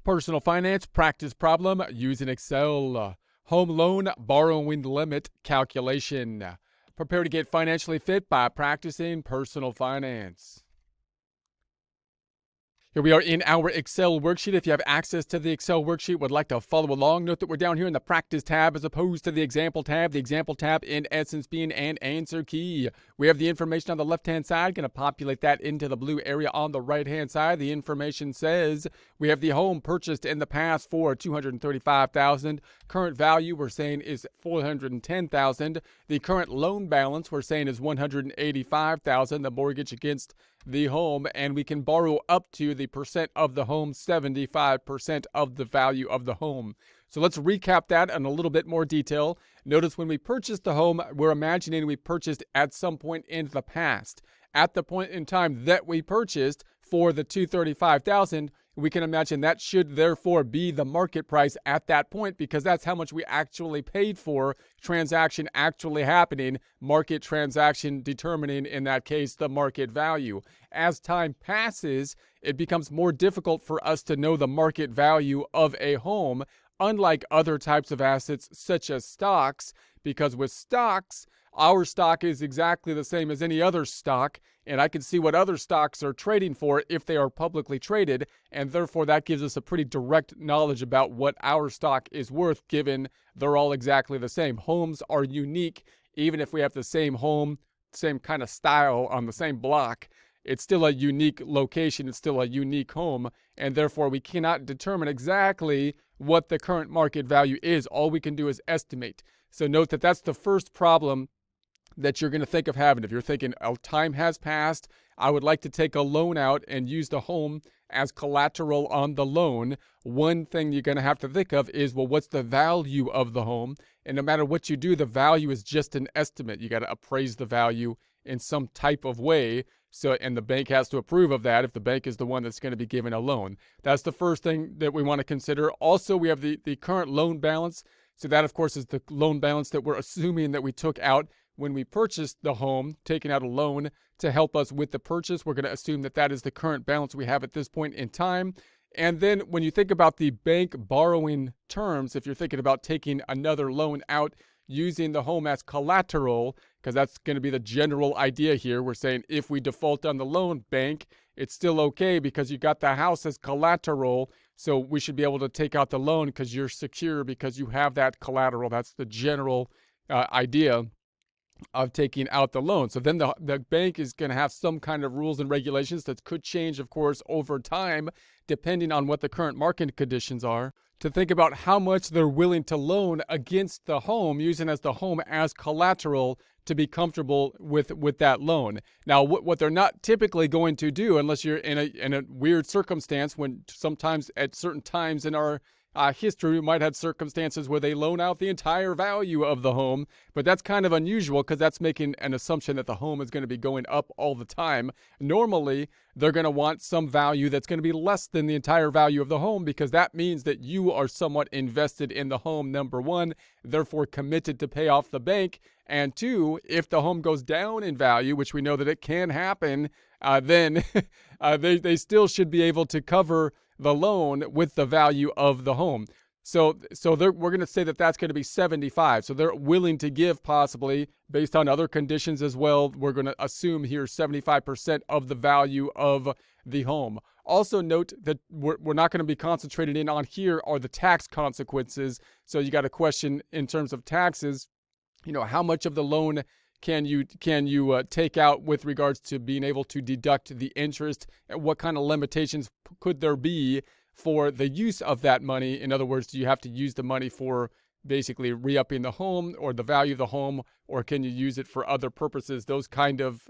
Personal finance practice problem using Excel. Home loan borrowing limit calculation. Prepare to get financially fit by practicing personal finance. Here we are in our Excel worksheet. If you have access to the Excel worksheet, would like to follow along, note that we're down here in the practice tab as opposed to the example tab. The example tab in essence being an answer key. We have the information on the left-hand side. Going to populate that into the blue area on the right-hand side. The information says we have the home purchased in the past for $235,000. Current value we're saying is $410,000. The current loan balance we're saying is $185,000. The mortgage against the home, and we can borrow up to the percent of the home, 75% of the value of the home. So let's recap that in a little bit more detail. Notice when we purchased the home, we're imagining we purchased at some point in the past. At the point in time that we purchased for the $235,000, we can imagine that should therefore be the market price at that point, because that's how much we actually paid for. Transaction actually happening, market transaction determining, in that case, the market value. As time passes, it becomes more difficult for us to know the market value of a home, unlike other types of assets such as stocks, because with stocks, our stock is exactly the same as any other stock, and I can see what other stocks are trading for if they are publicly traded, and therefore that gives us a pretty direct knowledge about what our stock is worth, given they're all exactly the same. Homes are unique. Even if we have the same home, same kind of style on the same block, it's still a unique location, it's still a unique home, and therefore we cannot determine exactly what the current market value is. All we can do is estimate. So note that that's the first problem that you're going to think of having. If you're thinking, oh, time has passed, I would like to take a loan out and use the home as collateral on the loan, one thing you're going to have to think of is, well, what's the value of the home? And no matter what you do, the value is just an estimate. You got to appraise the value in some type of way. So, and the bank has to approve of that if the bank is the one that's going to be given a loan. That's the first thing that we want to consider. Also, we have the current loan balance. So that, of course, is the loan balance that we're assuming that we took out when we purchased the home, taking out a loan to help us with the purchase. We're going to assume that that is the current balance we have at this point in time. And then when you think about the bank borrowing terms, if you're thinking about taking another loan out using the home as collateral, because that's going to be the general idea here. We're saying if we default on the loan, bank, it's still okay because you got the house as collateral. So we should be able to take out the loan because you're secure because you have that collateral. That's the general idea of taking out the loan. So then the bank is going to have some kind of rules and regulations that could change, of course, over time, depending on what the current market conditions are, to think about how much they're willing to loan against the home, using as the home as collateral to be comfortable with that loan. Now, what they're not typically going to do, unless you're in a weird circumstance, when sometimes at certain times in our history, we might have circumstances where they loan out the entire value of the home, but that's kind of unusual because that's making an assumption that the home is going to be going up all the time. Normally, they're going to want some value that's going to be less than the entire value of the home, because that means that you are somewhat invested in the home, number one, therefore committed to pay off the bank, and two, if the home goes down in value, which we know that it can happen, then they still should be able to cover the loan with the value of the home. So we're going to say that that's going to be 75. So they're willing to give, possibly based on other conditions as well. We're going to assume here 75% of the value of the home. Also note that we're not going to be concentrated in on here are the tax consequences. So you got a question in terms of taxes. You know, how much of the loan can you take out with regards to being able to deduct the interest? And what kind of limitations could there be for the use of that money? In other words, do you have to use the money for basically re-upping the home or the value of the home, or can you use it for other purposes? Those kind of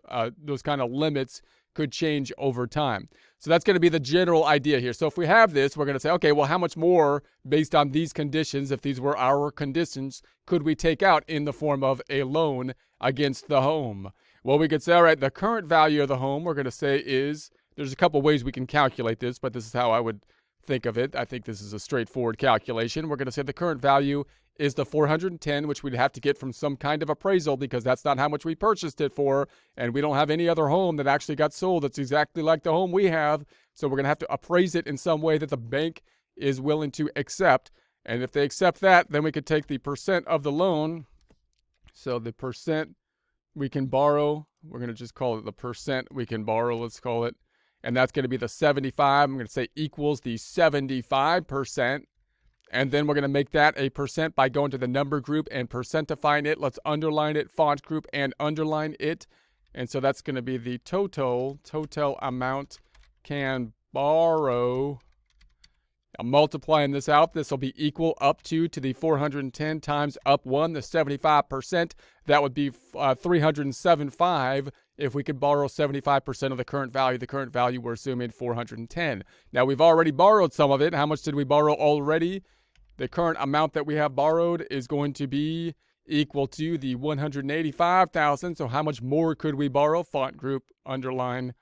limits could change over time. So that's going to be the general idea here. So if we have this, we're going to say, okay, well, how much more based on these conditions, if these were our conditions, could we take out in the form of a loan against the home? Well, we could say, all right, the current value of the home, we're going to say is, there's a couple ways we can calculate this, but this is how I would think of it. I think this is a straightforward calculation. We're going to say the current value is the 410, which we'd have to get from some kind of appraisal, because that's not how much we purchased it for, and we don't have any other home that actually got sold that's exactly like the home we have. So we're going to have to appraise it in some way that the bank is willing to accept. And if they accept that, then we could take the percent of the loan. So the percent we can borrow, we're going to just call it the percent we can borrow, let's call it. And that's going to be the 75. I'm going to say equals the 75%. And then we're going to make that a percent by going to the number group and percentifying it. Let's underline it, font group, and underline it. And so that's going to be the total amount can borrow. I'm multiplying this out. This will be equal up to the 410 times up 1, the 75%. That would be 375 if we could borrow 75% of the current value. The current value, we're assuming 410. Now, we've already borrowed some of it. How much did we borrow already? The current amount that we have borrowed is going to be equal to the 185,000. So how much more could we borrow? Font group, underline.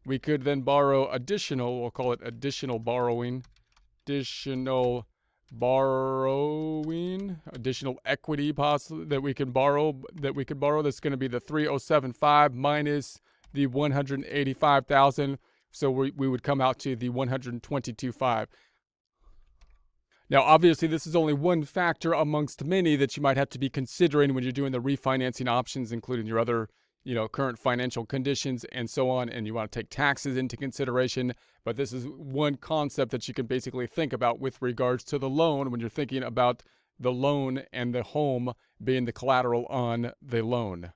We could then borrow additional, we'll call it additional borrowing. Additional equity possibly that we could borrow. That's going to be the 3075 minus the 185,000. So we would come out to the 122.5. Now, obviously, this is only one factor amongst many that you might have to be considering when you're doing the refinancing options, including your other, current financial conditions and so on, and you want to take taxes into consideration. But this is one concept that you can basically think about with regards to the loan when you're thinking about the loan and the home being the collateral on the loan.